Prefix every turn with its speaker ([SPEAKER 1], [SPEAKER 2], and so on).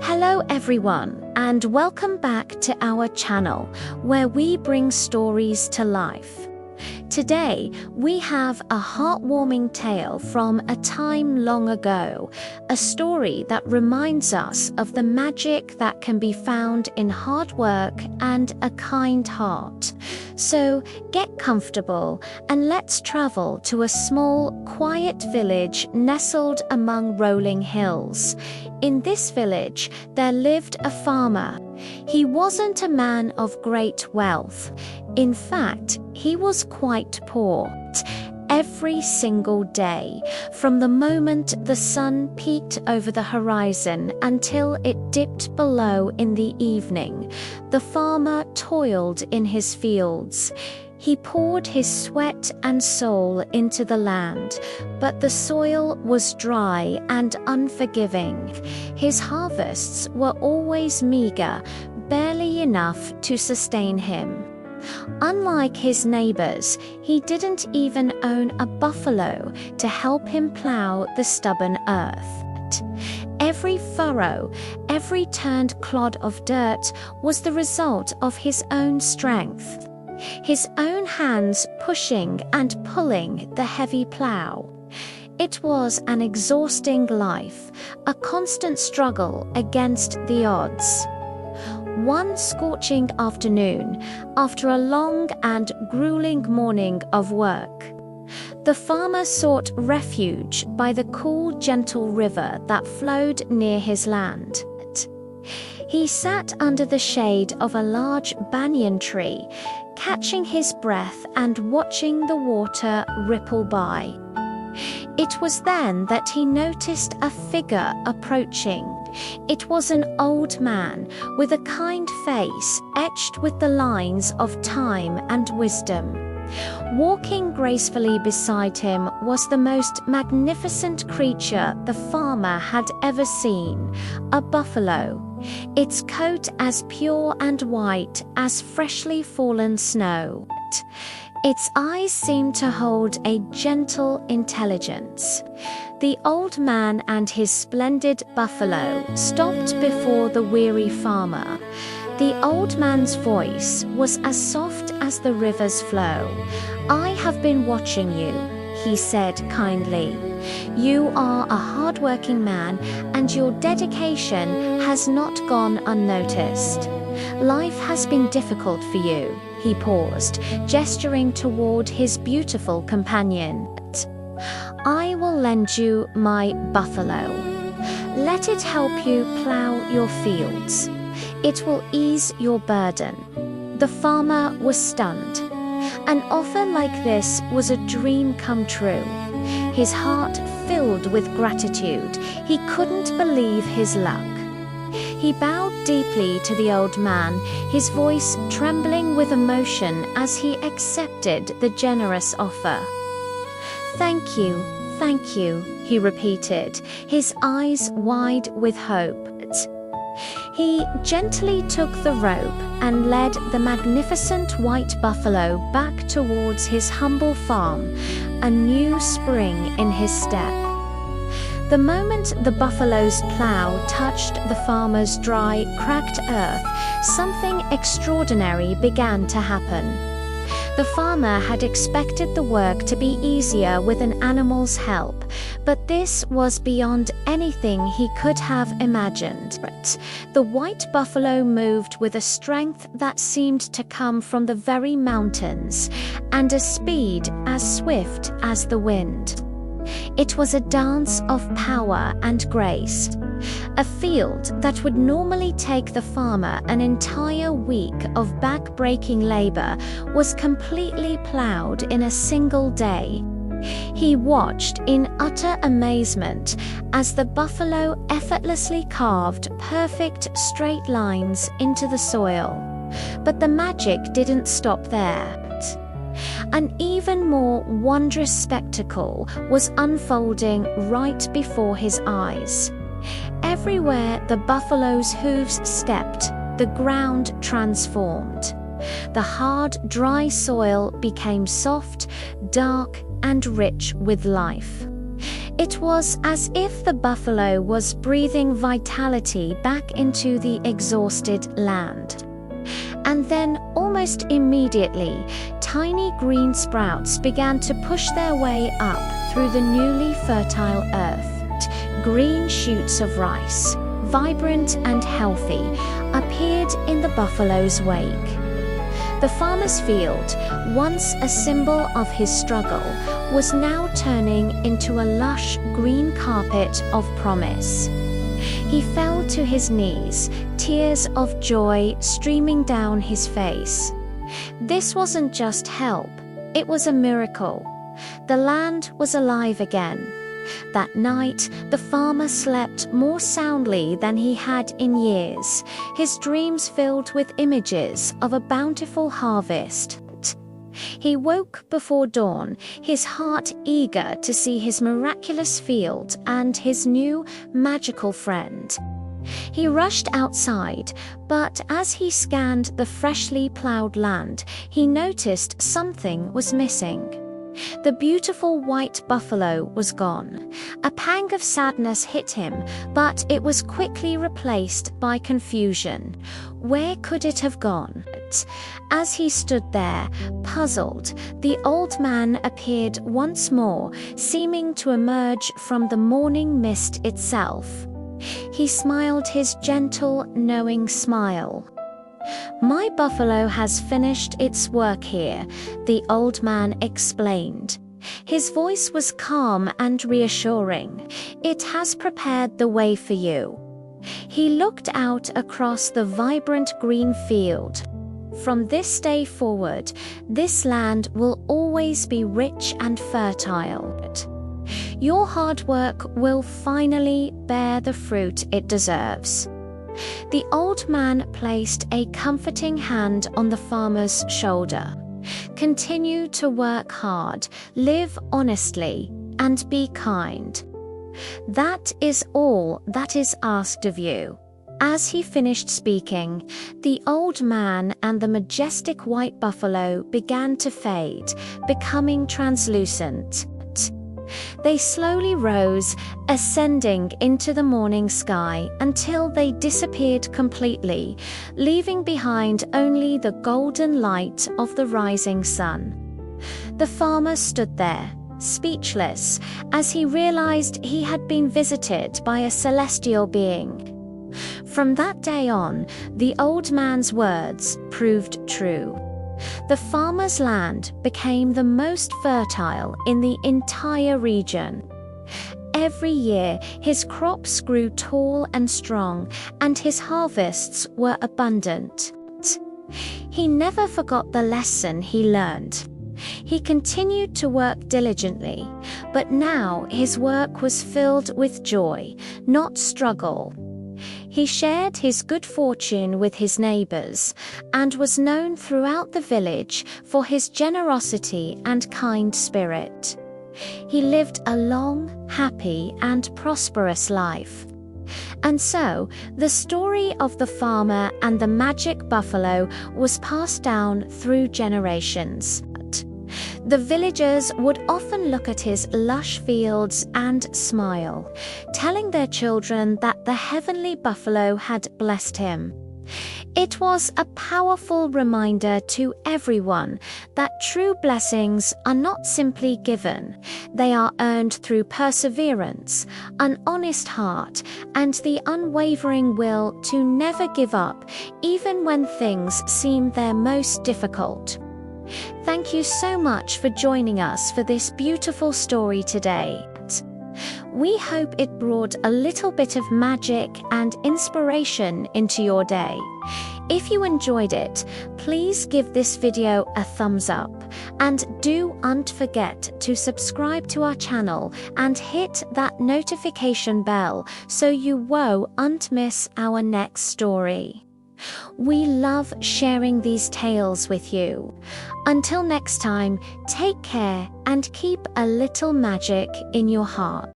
[SPEAKER 1] Hello everyone, and welcome back to our channel where we bring stories to life. Today, we have a heartwarming tale from a time long ago, a story that reminds us of the magic that can be found in hard work and a kind heart. So, get comfortable and let's travel to a small, quiet village nestled among rolling hills. In this village, there lived a farmer. He wasn't a man of great wealth. In fact, he was quite poor. Every single day, from the moment the sun peeked over the horizon until it dipped below in the evening, the farmer toiled in his fields. He poured his sweat and soul into the land, but the soil was dry and unforgiving. His harvests were always meager, barely enough to sustain him. Unlike his neighbors, he didn't even own a buffalo to help him plow the stubborn earth. Every furrow, every turned clod of dirt was the result of his own strength. His own hands pushing and pulling the heavy plow. It was an exhausting life, a constant struggle against the odds. One scorching afternoon, after a long and grueling morning of work, the farmer sought refuge by the cool, gentle river that flowed near his land. He sat under the shade of a large banyan tree, catching his breath and watching the water ripple by. It was then that he noticed a figure approaching. It was an old man with a kind face etched with the lines of time and wisdom. Walking gracefully beside him was the most magnificent creature the farmer had ever seen, a buffalo, its coat as pure and white as freshly fallen snow. Its eyes seemed to hold a gentle intelligence. The old man and his splendid buffalo stopped before the weary farmer. The old man's voice was as soft as the river's flow. "I have been watching you," he said kindly. "You are a hard-working man, and your dedication has not gone unnoticed. Life has been difficult for you." He paused, gesturing toward his beautiful companion. "I will lend you my buffalo. Let it help you plow your fields. It will ease your burden." The farmer was stunned. An offer like this was a dream come true. His heart filled with gratitude. He couldn't believe his luck. He bowed deeply to the old man, his voice trembling with emotion as he accepted the generous offer. "Thank you," he repeated, his eyes wide with hope. He gently took the rope and led the magnificent white buffalo back towards his humble farm, a new spring in his step. The moment the buffalo's plow touched the farmer's dry, cracked earth, something extraordinary began to happen. The farmer had expected the work to be easier with an animal's help, but this was beyond anything he could have imagined. The white buffalo moved with a strength that seemed to come from the very mountains, and a speed as swift as the wind. It was a dance of power and grace. A field that would normally take the farmer an entire week of back-breaking labor was completely plowed in a single day. He watched in utter amazement as the buffalo effortlessly carved perfect straight lines into the soil. But the magic didn't stop there. An even more wondrous spectacle was unfolding right before his eyes. Everywhere the buffalo's hooves stepped, the ground transformed. The hard, dry soil became soft, dark, and rich with life. It was as if the buffalo was breathing vitality back into the exhausted land. And then, almost immediately, tiny green sprouts began to push their way up through the newly fertile earth. Green shoots of rice, vibrant and healthy, appeared in the buffalo's wake. The farmer's field, once a symbol of his struggle, was now turning into a lush green carpet of promise. He fell to his knees, tears of joy streaming down his face. This wasn't just help, it was a miracle. The land was alive again. That night, the farmer slept more soundly than he had in years, his dreams filled with images of a bountiful harvest. He woke before dawn, his heart eager to see his miraculous field and his new magical friend. He rushed outside, but as he scanned the freshly plowed land, he noticed something was missing. The beautiful white buffalo was gone. A pang of sadness hit him, but it was quickly replaced by confusion. Where could it have gone? As he stood there, puzzled, the old man appeared once more, seeming to emerge from the morning mist itself. He smiled his gentle, knowing smile. "My buffalo has finished its work here," the old man explained. His voice was calm and reassuring. "It has prepared the way for you." He looked out across the vibrant green field. "From this day forward, this land will always be rich and fertile. Your hard work will finally bear the fruit it deserves." The old man placed a comforting hand on the farmer's shoulder. "Continue to work hard, live honestly, and be kind. That is all that is asked of you." As he finished speaking, the old man and the majestic white buffalo began to fade, becoming translucent. They slowly rose, ascending into the morning sky until they disappeared completely, leaving behind only the golden light of the rising sun. The farmer stood there, speechless, as he realized he had been visited by a celestial being. From that day on, the old man's words proved true. The farmer's land became the most fertile in the entire region. Every year, his crops grew tall and strong, and his harvests were abundant. He never forgot the lesson he learned. He continued to work diligently, but now his work was filled with joy, not struggle. He shared his good fortune with his neighbors and was known throughout the village for his generosity and kind spirit. He lived a long, happy, and prosperous life. And so, the story of the farmer and the magic buffalo was passed down through generations. The villagers would often look at his lush fields and smile, telling their children that the heavenly buffalo had blessed him. It was a powerful reminder to everyone that true blessings are not simply given, they are earned through perseverance, an honest heart, and the unwavering will to never give up, even when things seem their most difficult. Thank you so much for joining us for this beautiful story today. We hope it brought a little bit of magic and inspiration into your day. If you enjoyed it, please give this video a thumbs up, and don't forget to subscribe to our channel and hit that notification bell so you won't miss our next story. We love sharing these tales with you. Until next time, take care and keep a little magic in your heart.